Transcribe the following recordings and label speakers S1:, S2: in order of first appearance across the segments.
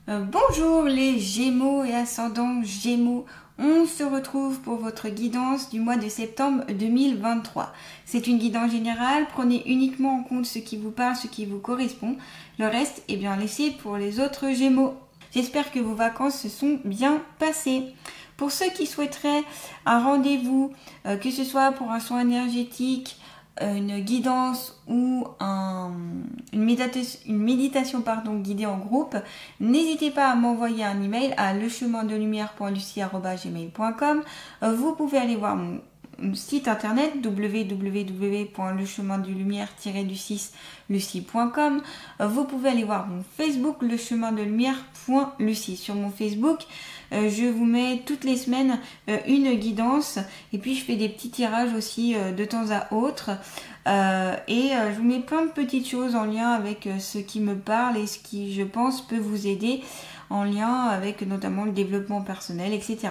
S1: Bonjour les Gémeaux et ascendants Gémeaux, on se retrouve pour votre guidance du mois de septembre 2023. C'est une guidance générale, prenez uniquement en compte ce qui vous parle, ce qui vous correspond. Le reste est bien laissé pour les autres Gémeaux. J'espère que vos vacances se sont bien passées. Pour ceux qui souhaiteraient un rendez-vous, que ce soit pour un soin énergétique, une guidance ou une méditation guidée en groupe, n'hésitez pas à m'envoyer un email à lechemindelumière.lucie@gmail.com. Vous pouvez aller voir mon site internet www.lechemindelumière-lucie.com. Vous pouvez aller voir mon Facebook lechemindelumière.lucie. Sur mon Facebook, je vous mets toutes les semaines une guidance et puis je fais des petits tirages aussi de temps à autre je vous mets plein de petites choses en lien avec ce qui me parle et ce qui je pense peut vous aider en lien avec notamment le développement personnel, etc.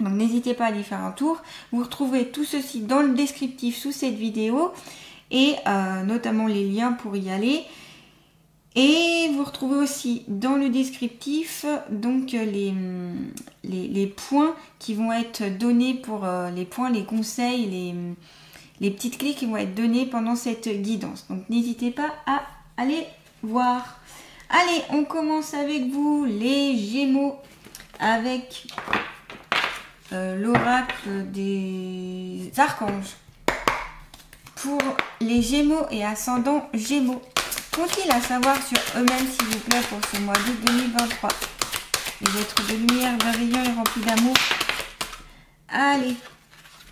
S1: Donc n'hésitez pas à aller faire un tour. Vous retrouverez tout ceci dans le descriptif sous cette vidéo et notamment les liens pour y aller. Et vous retrouvez aussi dans le descriptif donc les points qui vont être donnés pour les points, les conseils, les petites clés qui vont être données pendant cette guidance. Donc n'hésitez pas à aller voir. Allez, on commence avec vous les Gémeaux avec l'oracle des archanges. Pour les Gémeaux et ascendants Gémeaux, qu'ont-ils à savoir sur eux-mêmes, s'il vous plaît, pour ce mois d'août 2023? Les êtres de lumière, bienveillants et remplis d'amour. Allez,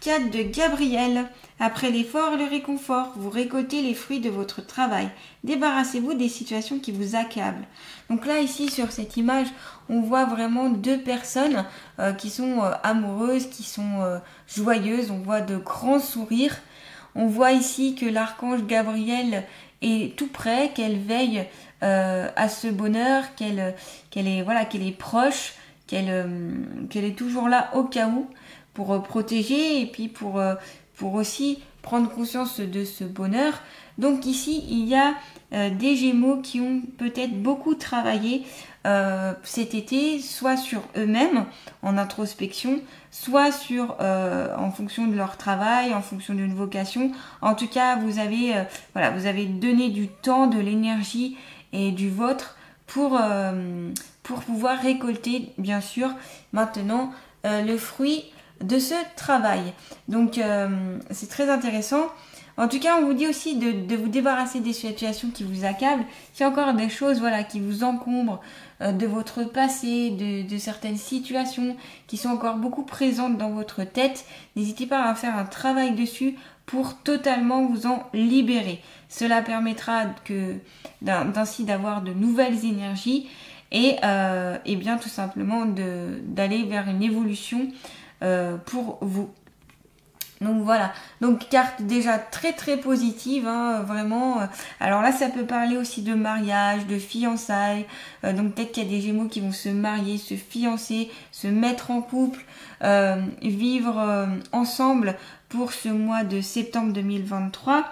S1: 4 de Gabriel. Après l'effort et le réconfort, vous récoltez les fruits de votre travail. Débarrassez-vous des situations qui vous accablent. Donc là, ici, sur cette image, on voit vraiment deux personnes qui sont amoureuses, qui sont joyeuses. On voit de grands sourires. On voit ici que l'archange Gabriel est tout près, qu'elle veille à ce bonheur, qu'elle est proche, qu'elle est toujours là au cas où pour protéger et puis pour aussi prendre conscience de ce bonheur. Donc ici, il y a des Gémeaux qui ont peut-être beaucoup travaillé cet été, soit sur eux-mêmes en introspection, soit en fonction de leur travail, en fonction d'une vocation. En tout cas, vous avez donné du temps, de l'énergie et du vôtre pour pouvoir récolter, bien sûr, maintenant le fruit de ce travail. Donc c'est très intéressant. En tout cas, on vous dit aussi de vous débarrasser des situations qui vous accablent. S'il y a encore des choses qui vous encombrent de votre passé, de certaines situations qui sont encore beaucoup présentes dans votre tête, n'hésitez pas à faire un travail dessus pour totalement vous en libérer. Cela permettra d'ainsi d'avoir de nouvelles énergies et bien tout simplement d'aller vers une évolution pour vous. Donc voilà, donc carte déjà très très positive, hein, vraiment. Alors là, ça peut parler aussi de mariage, de fiançailles. Donc peut-être qu'il y a des Gémeaux qui vont se marier, se fiancer, se mettre en couple, vivre ensemble pour ce mois de septembre 2023.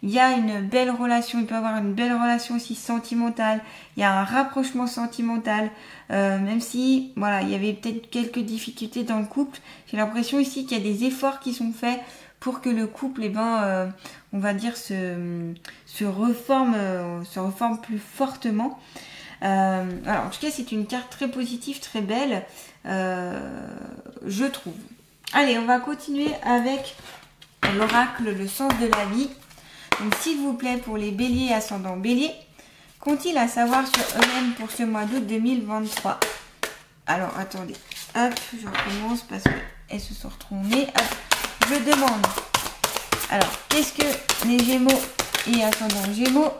S1: Il y a une belle relation, il peut y avoir une belle relation aussi sentimentale. Il y a un rapprochement sentimental, même si il y avait peut-être quelques difficultés dans le couple. J'ai l'impression ici qu'il y a des efforts qui sont faits pour que le couple, on va dire, se reforme plus fortement. Alors en tout cas, c'est une carte très positive, très belle, je trouve. Allez, on va continuer avec l'oracle, le sens de la vie. Donc s'il vous plaît, pour les béliers et ascendants béliers, qu'ont-ils à savoir sur eux-mêmes pour ce mois d'août 2023? Alors attendez, hop, je recommence parce qu'elles se sont retournées. Hop, je demande. Alors, qu'est-ce que les Gémeaux et ascendants Gémeaux?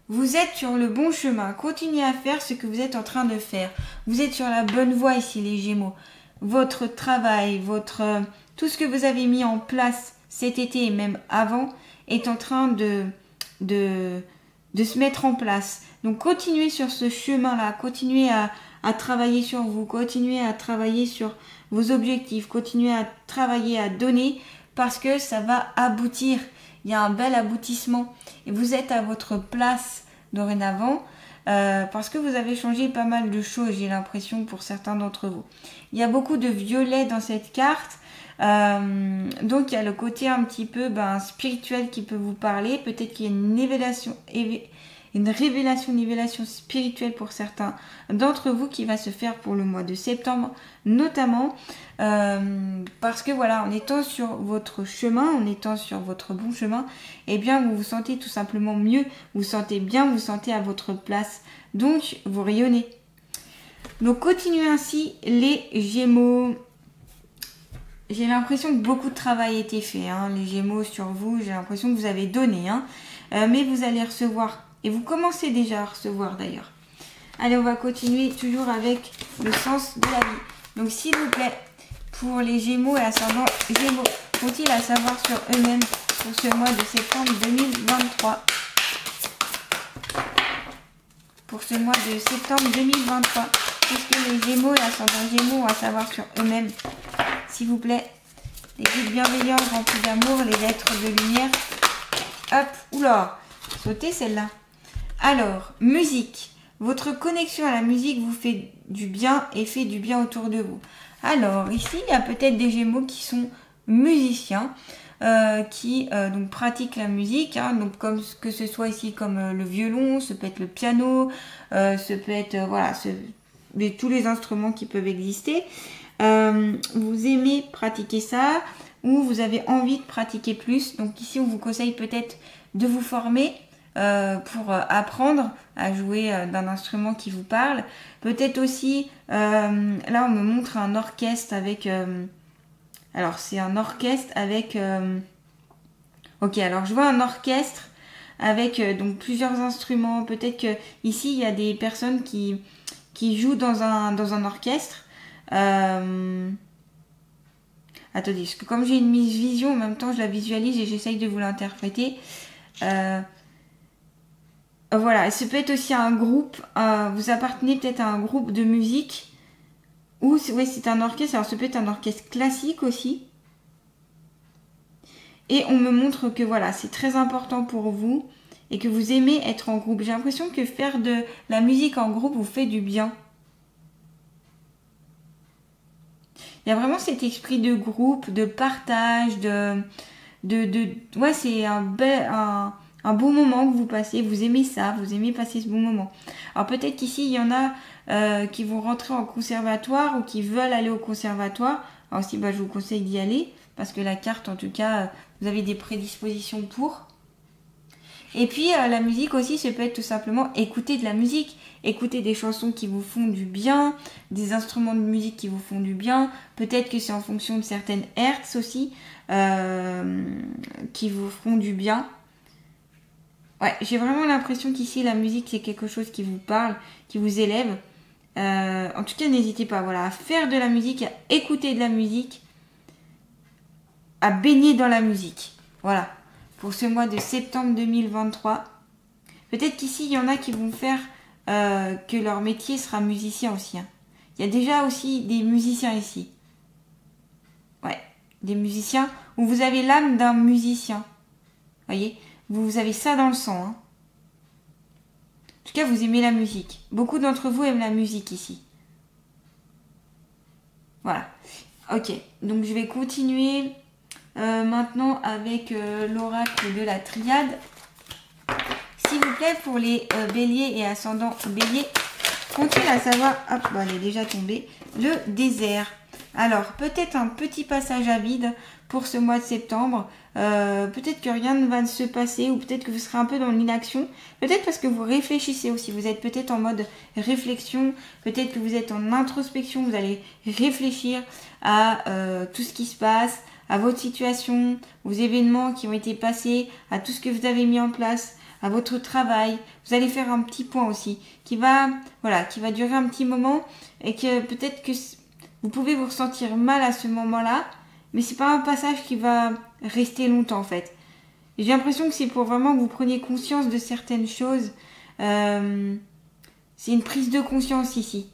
S1: Vous êtes sur le bon chemin, continuez à faire ce que vous êtes en train de faire. Vous êtes sur la bonne voie ici les Gémeaux. Votre travail, tout ce que vous avez mis en place cet été et même avant est en train de se mettre en place. Donc continuez sur ce chemin-là, continuez à travailler sur vous, continuez à travailler sur vos objectifs, continuez à travailler, à donner parce que ça va aboutir. Il y a un bel aboutissement et vous êtes à votre place dorénavant. parce que vous avez changé pas mal de choses, j'ai l'impression, pour certains d'entre vous. Il y a beaucoup de violet dans cette carte. Donc il y a le côté un petit peu spirituel qui peut vous parler. Peut-être qu'il y a une révélation spirituelle pour certains d'entre vous qui va se faire pour le mois de septembre, notamment parce que voilà, en étant sur votre chemin, en étant sur votre bon chemin, eh bien vous vous sentez tout simplement mieux, vous vous sentez bien, vous vous sentez à votre place, donc vous rayonnez. Donc continuez ainsi les Gémeaux. J'ai l'impression que beaucoup de travail a été fait, hein, les Gémeaux sur vous, j'ai l'impression que vous avez donné, hein, mais vous allez recevoir, et vous commencez déjà à recevoir d'ailleurs. Allez, on va continuer toujours avec le sens de la vie. Donc s'il vous plaît, pour les Gémeaux et ascendant Gémeaux, qu'ont-ils à savoir sur eux-mêmes pour ce mois de septembre 2023 ? Pour ce mois de septembre 2023, qu'est-ce que les Gémeaux et ascendant Gémeaux ont à savoir sur eux-mêmes ? S'il vous plaît, les guides bienveillants remplis d'amour, les êtres de lumière. Hop, oula, sautez celle-là. Alors, musique. Votre connexion à la musique vous fait du bien et fait du bien autour de vous. Alors, ici, il y a peut-être des Gémeaux qui sont musiciens, qui donc pratiquent la musique, hein, donc comme que ce soit ici comme le violon, ça peut être le piano, ça peut être voilà, tous les instruments qui peuvent exister. Vous aimez pratiquer ça ou vous avez envie de pratiquer plus. Donc ici on vous conseille peut-être de vous former pour apprendre à jouer d'un instrument qui vous parle. Peut-être aussi, là on me montre un orchestre avec... alors c'est un orchestre avec... ok, alors je vois un orchestre avec donc plusieurs instruments. Peut-être que ici il y a des personnes qui jouent dans un orchestre. Attendez, parce que comme j'ai une vision, en même temps je la visualise et j'essaye de vous l'interpréter. Voilà, ça peut être aussi un groupe, vous appartenez peut-être à un groupe de musique, ou ouais, c'est un orchestre, alors ça peut être un orchestre classique aussi. Et on me montre que voilà, c'est très important pour vous et que vous aimez être en groupe. J'ai l'impression que faire de la musique en groupe vous fait du bien. Il y a vraiment cet esprit de groupe, de partage, ouais, c'est un bon moment que vous passez. Vous aimez ça, vous aimez passer ce bon moment. Alors peut-être qu'ici, il y en a qui vont rentrer en conservatoire ou qui veulent aller au conservatoire. Alors aussi, je vous conseille d'y aller parce que la carte, en tout cas, vous avez des prédispositions pour. Et puis la musique aussi, ça peut être tout simplement écouter de la musique, écouter des chansons qui vous font du bien, des instruments de musique qui vous font du bien. Peut-être que c'est en fonction de certaines hertz aussi qui vous feront du bien. Ouais, j'ai vraiment l'impression qu'ici la musique c'est quelque chose qui vous parle, qui vous élève. En tout cas, n'hésitez pas, voilà, à faire de la musique, à écouter de la musique, à baigner dans la musique. Voilà. Pour ce mois de septembre 2023. Peut-être qu'ici, il y en a qui vont faire que leur métier sera musicien aussi. Hein. Il y a déjà aussi des musiciens ici. Ouais, des musiciens où vous avez l'âme d'un musicien. Voyez, vous avez ça dans le sang. Hein. En tout cas, vous aimez la musique. Beaucoup d'entre vous aiment la musique ici. Voilà. Ok, donc je vais continuer... maintenant avec l'oracle de la triade. S'il vous plaît, pour les béliers et ascendants béliers, qu'ont-ils à savoir, hop, elle est déjà tombée, le désert. Alors, peut-être un petit passage à vide pour ce mois de septembre. Peut-être que rien ne va se passer ou peut-être que vous serez un peu dans l'inaction. Peut-être parce que vous réfléchissez aussi. Vous êtes peut-être en mode réflexion. Peut-être que vous êtes en introspection. Vous allez réfléchir à tout ce qui se passe, à votre situation, aux événements qui ont été passés, à tout ce que vous avez mis en place, à votre travail. Vous allez faire un petit point aussi qui va durer un petit moment et que peut-être que vous pouvez vous ressentir mal à ce moment-là, mais c'est pas un passage qui va rester longtemps en fait. J'ai l'impression que c'est pour vraiment que vous preniez conscience de certaines choses. C'est une prise de conscience ici.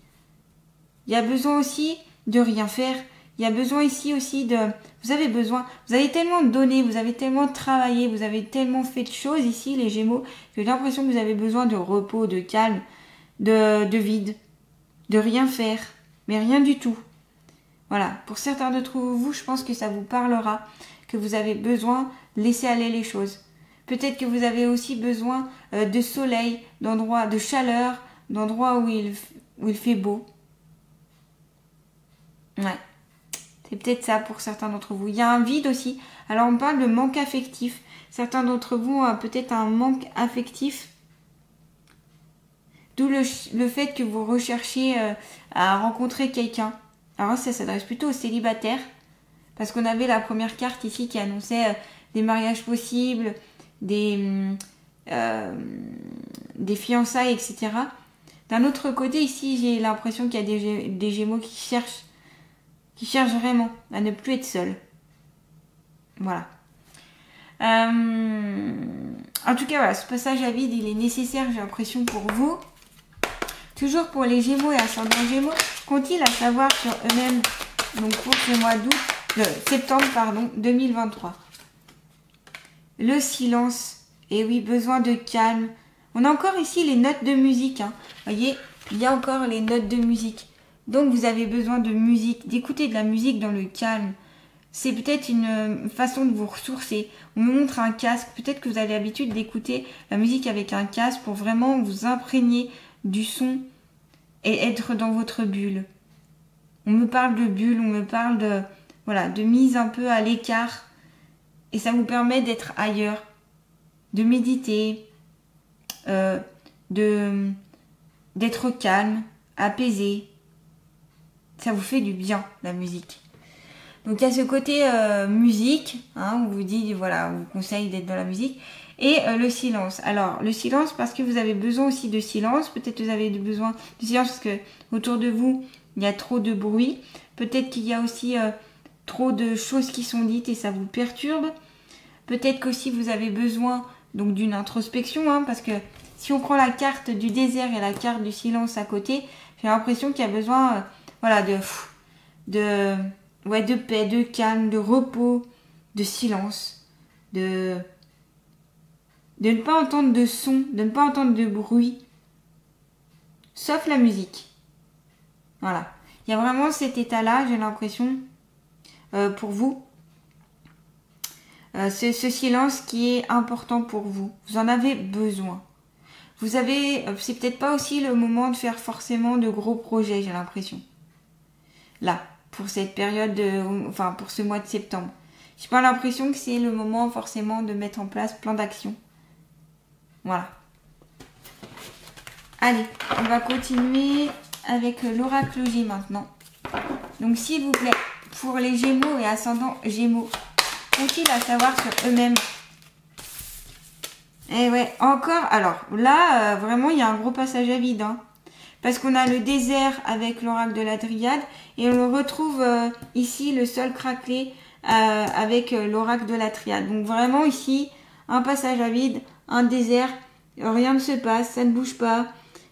S1: Il y a besoin aussi de rien faire. Il y a besoin ici aussi de... Vous avez tellement donné, vous avez tellement travaillé, vous avez tellement fait de choses ici, les Gémeaux, que j'ai l'impression que vous avez besoin de repos, de calme. de vide, de rien faire, mais rien du tout. Voilà, pour certains d'entre vous, je pense que ça vous parlera, que vous avez besoin de laisser aller les choses. Peut-être que vous avez aussi besoin de soleil, d'endroits de chaleur, d'endroits où il fait beau. Ouais, c'est peut-être ça pour certains d'entre vous. Il y a un vide aussi. Alors on parle de manque affectif. Certains d'entre vous ont peut-être un manque affectif. D'où le fait que vous recherchiez à rencontrer quelqu'un. Alors ça s'adresse plutôt aux célibataires. Parce qu'on avait la première carte ici qui annonçait des mariages possibles, des fiançailles, etc. D'un autre côté, ici, j'ai l'impression qu'il y a des Gémeaux qui cherchent vraiment à ne plus être seuls. Voilà. En tout cas, voilà, ce passage à vide, il est nécessaire, j'ai l'impression, pour vous. Toujours pour les Gémeaux et ascendants Gémeaux, qu'ont-ils à savoir sur eux-mêmes, donc pour ce mois septembre 2023. Le silence. Et oui, besoin de calme. On a encore ici les notes de musique. Vous voyez, il y a encore les notes de musique. Donc vous avez besoin de musique, d'écouter de la musique dans le calme. C'est peut-être une façon de vous ressourcer. On me montre un casque. Peut-être que vous avez l'habitude d'écouter la musique avec un casque pour vraiment vous imprégner du son et être dans votre bulle. On me parle de bulle, on me parle de mise un peu à l'écart. Et ça vous permet d'être ailleurs, de méditer, d'être calme, apaisé. Ça vous fait du bien, la musique. Donc il y a ce côté musique, on vous dit, voilà, on vous conseille d'être dans la musique. Et le silence. Alors, le silence parce que vous avez besoin aussi de silence. Peut-être que vous avez besoin de silence parce que autour de vous, il y a trop de bruit. Peut-être qu'il y a aussi trop de choses qui sont dites et ça vous perturbe. Peut-être qu'aussi vous avez besoin donc d'une introspection, parce que si on prend la carte du désert et la carte du silence à côté, j'ai l'impression qu'il y a besoin de paix, de calme, de repos, de silence, de ne pas entendre de son, de ne pas entendre de bruit, sauf la musique. Voilà. Il y a vraiment cet état-là, j'ai l'impression, pour vous. Ce silence qui est important pour vous. Vous en avez besoin. C'est peut-être pas aussi le moment de faire forcément de gros projets, j'ai l'impression. Là, pour cette période, pour ce mois de septembre. J'ai pas l'impression que c'est le moment forcément de mettre en place plein d'actions. Voilà. Allez, on va continuer avec l'oracle G maintenant. Donc s'il vous plaît, pour les Gémeaux et ascendants Gémeaux, qu'ont-ils à savoir sur eux-mêmes? Eh ouais, encore, alors là, vraiment, il y a un gros passage à vide. Parce qu'on a le désert avec l'oracle de la Dryade et on retrouve ici le sol craquelé avec l'oracle de la Triade. Donc vraiment ici, un passage à vide, un désert, rien ne se passe, ça ne bouge pas.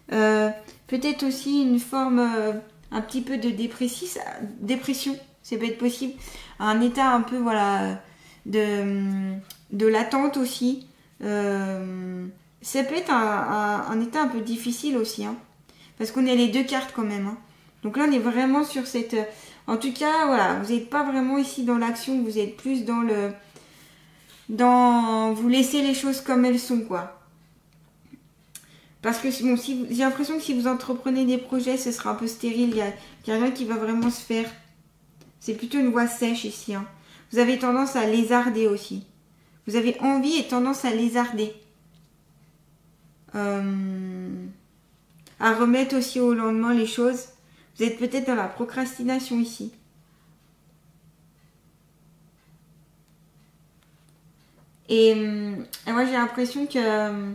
S1: Peut-être aussi une forme un petit peu de dépression, ça peut être possible. Un état un peu de l'attente aussi. Ça peut être un état un peu difficile aussi, parce qu'on a les deux cartes quand même. Donc là on est vraiment sur cette... En tout cas, voilà, vous n'êtes pas vraiment ici dans l'action, vous êtes plus vous laissez les choses comme elles sont, quoi. Parce que bon, j'ai l'impression que si vous entreprenez des projets, ce sera un peu stérile, il y a rien qui va vraiment se faire. C'est plutôt une voie sèche ici. Vous avez tendance à lézarder aussi. Vous avez envie et tendance à lézarder. À remettre aussi au lendemain les choses. Vous êtes peut-être dans la procrastination ici. Et moi j'ai l'impression que...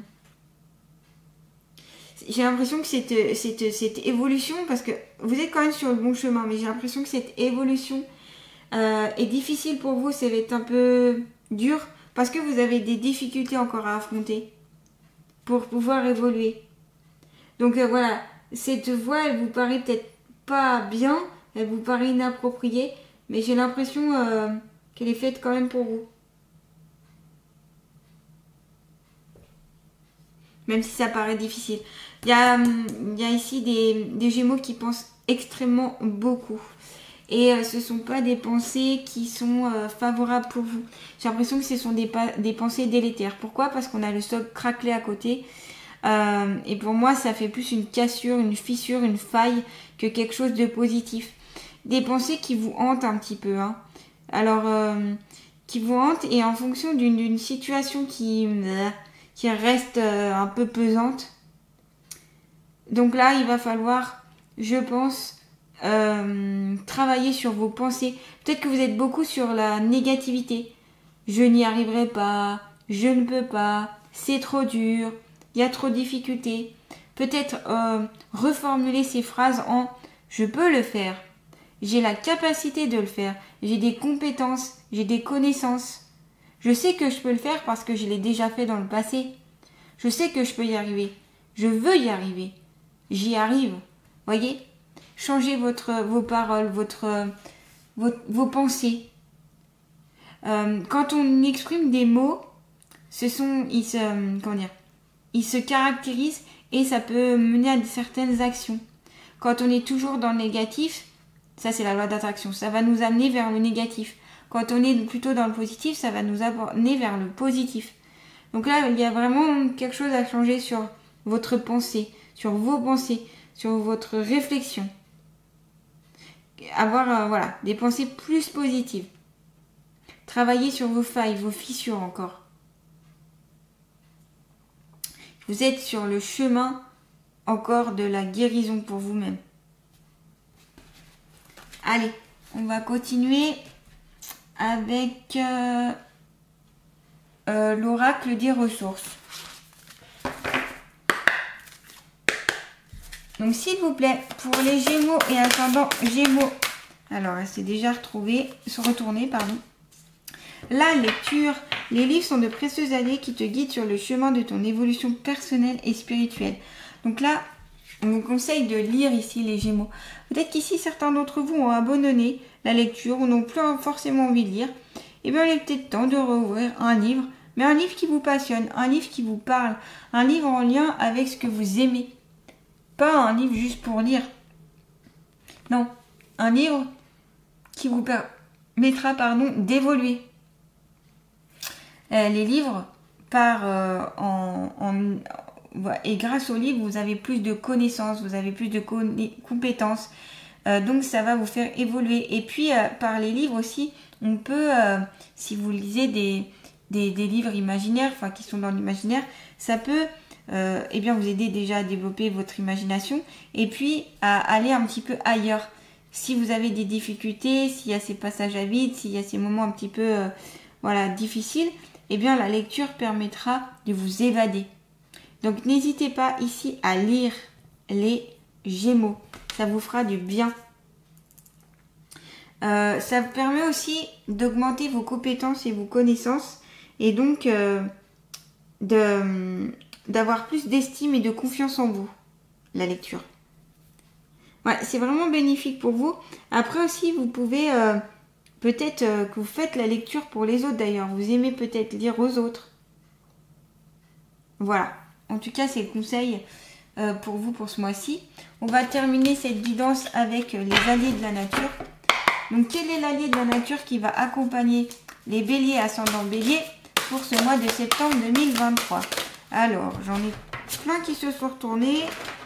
S1: cette évolution, parce que vous êtes quand même sur le bon chemin, mais j'ai l'impression que cette évolution est difficile pour vous, ça va être un peu dur, parce que vous avez des difficultés encore à affronter pour pouvoir évoluer. Donc voilà, cette voie, elle vous paraît peut-être pas bien, elle vous paraît inappropriée, mais j'ai l'impression qu'elle est faite quand même pour vous. même si ça paraît difficile. Il y a ici des Gémeaux qui pensent extrêmement beaucoup. Et ce ne sont pas des pensées qui sont favorables pour vous. J'ai l'impression que ce sont des pensées délétères. Pourquoi? Parce qu'on a le socle craquelé à côté. Et pour moi, ça fait plus une cassure, une fissure, une faille que quelque chose de positif. Des pensées qui vous hantent un petit peu. Hein. Alors, qui vous hantent et en fonction d'une situation qui reste un peu pesante. Donc là, il va falloir, je pense, travailler sur vos pensées. Peut-être que vous êtes beaucoup sur la négativité. Je n'y arriverai pas, je ne peux pas, c'est trop dur, il y a trop de difficultés. Peut-être reformuler ces phrases en je peux le faire, j'ai la capacité de le faire, j'ai des compétences, j'ai des connaissances. Je sais que je peux le faire parce que je l'ai déjà fait dans le passé. Je sais que je peux y arriver. Je veux y arriver. J'y arrive. Voyez ? Changez vos paroles, vos pensées. Quand on exprime des mots, ils se caractérisent et ça peut mener à certaines actions. Quand on est toujours dans le négatif, ça c'est la loi d'attraction, ça va nous amener vers le négatif. Quand on est plutôt dans le positif, ça va nous amener vers le positif. Donc là, il y a vraiment quelque chose à changer sur votre pensée, sur vos pensées, sur votre réflexion. Avoir des pensées plus positives. Travailler sur vos failles, vos fissures encore. Vous êtes sur le chemin encore de la guérison pour vous-même. Allez, on va continuer avec l'oracle des ressources. Donc s'il vous plaît, pour les Gémeaux et ascendants Gémeaux, alors elle s'est déjà retournée. La lecture, les livres sont de précieuses alliés qui te guident sur le chemin de ton évolution personnelle et spirituelle. Donc là, on vous conseille de lire ici les Gémeaux. Peut-être qu'ici, certains d'entre vous ont abandonné la lecture ou n'ont plus forcément envie de lire. Eh bien, il est peut-être temps de rouvrir un livre, mais un livre qui vous passionne, un livre qui vous parle, un livre en lien avec ce que vous aimez. Pas un livre juste pour lire. Non, un livre qui vous permettra d'évoluer. Les livres, et grâce aux livres, vous avez plus de connaissances, vous avez plus de compétences. Donc, ça va vous faire évoluer. Et puis, par les livres aussi, on peut, si vous lisez des livres imaginaires, qui sont dans l'imaginaire, ça peut vous aider déjà à développer votre imagination et puis à aller un petit peu ailleurs. Si vous avez des difficultés, s'il y a ces passages à vide, s'il y a ces moments un petit peu difficiles, la lecture permettra de vous évader. Donc n'hésitez pas ici à lire les Gémeaux. Ça vous fera du bien. Ça vous permet aussi d'augmenter vos compétences et vos connaissances et donc d'avoir plus d'estime et de confiance en vous, la lecture. Ouais, c'est vraiment bénéfique pour vous. Après aussi, vous pouvez peut-être que vous faites la lecture pour les autres d'ailleurs. Vous aimez peut-être lire aux autres. Voilà. En tout cas, c'est le conseil pour vous pour ce mois-ci. On va terminer cette guidance avec les alliés de la nature. Donc, quel est l'allié de la nature qui va accompagner les béliers ascendant bélier pour ce mois de septembre 2023? Alors, j'en ai plein qui se sont retournés.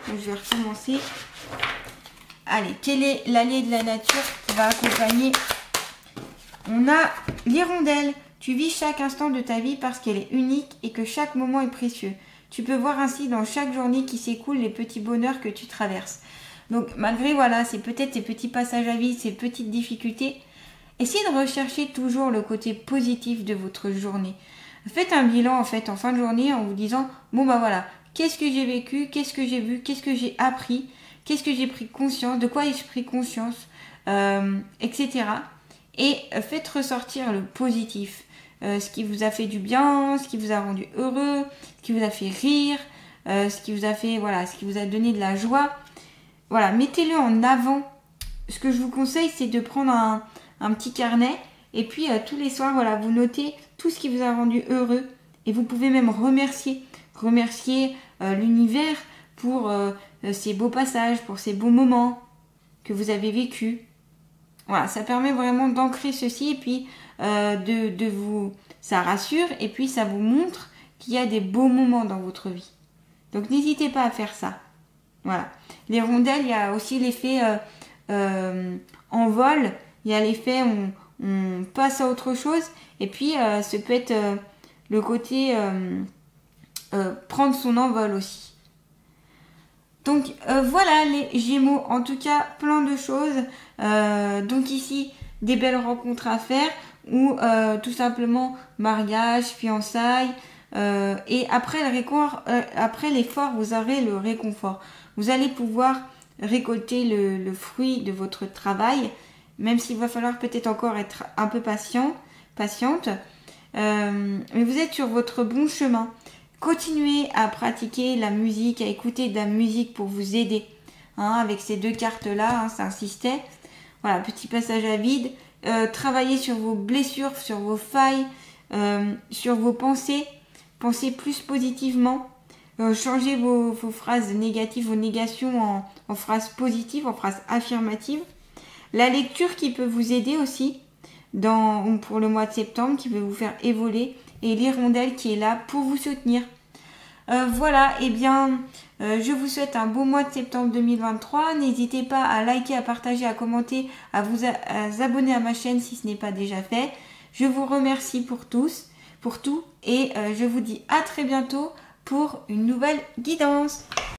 S1: Donc, je vais recommencer. Allez, quel est l'allié de la nature qui va accompagner? On a l'hirondelle. Tu vis chaque instant de ta vie parce qu'elle est unique et que chaque moment est précieux. Tu peux voir ainsi dans chaque journée qui s'écoule les petits bonheurs que tu traverses. Donc, malgré, c'est peut-être ces petits passages à vide, ces petites difficultés, essayez de rechercher toujours le côté positif de votre journée. Faites un bilan, en fin de journée en vous disant, qu'est-ce que j'ai vécu, qu'est-ce que j'ai vu, qu'est-ce que j'ai appris, qu'est-ce que j'ai pris conscience, de quoi ai-je pris conscience, etc. Et faites ressortir le positif. Ce qui vous a fait du bien, ce qui vous a rendu heureux, ce qui vous a fait rire, ce qui vous a donné de la joie. Voilà, mettez-le en avant. Ce que je vous conseille, c'est de prendre un petit carnet et puis tous les soirs, vous notez tout ce qui vous a rendu heureux et vous pouvez même remercier remercier l'univers pour ces beaux passages, pour ces beaux moments que vous avez vécus. Voilà, ça permet vraiment d'ancrer ceci et puis de vous... Ça rassure et puis ça vous montre qu'il y a des beaux moments dans votre vie. Donc n'hésitez pas à faire ça. Voilà. Les rondelles, il y a aussi l'effet en vol. Il y a l'effet on passe à autre chose. Et puis ça peut être le côté prendre son envol aussi. Donc voilà les Gémeaux. En tout cas, plein de choses. Donc ici, des belles rencontres à faire. Ou tout simplement mariage, fiançailles. Et après l'effort, vous aurez le réconfort. Vous allez pouvoir récolter le fruit de votre travail, même s'il va falloir peut-être encore être un peu patiente. Mais vous êtes sur votre bon chemin. Continuez à pratiquer la musique, à écouter de la musique pour vous aider. Avec ces deux cartes-là, c'est un système. Voilà, petit passage à vide. Travaillez sur vos blessures, sur vos failles, sur vos pensées. Pensez plus positivement. Changez vos phrases négatives, vos négations en phrases positives, en phrases affirmatives. La lecture qui peut vous aider aussi pour le mois de septembre, qui peut vous faire évoluer. Et l'hirondelle qui est là pour vous soutenir. Voilà, et bien, je vous souhaite un beau mois de septembre 2023. N'hésitez pas à liker, à partager, à commenter, à vous abonner à ma chaîne si ce n'est pas déjà fait. Je vous remercie pour tout. Et je vous dis à très bientôt pour une nouvelle guidance.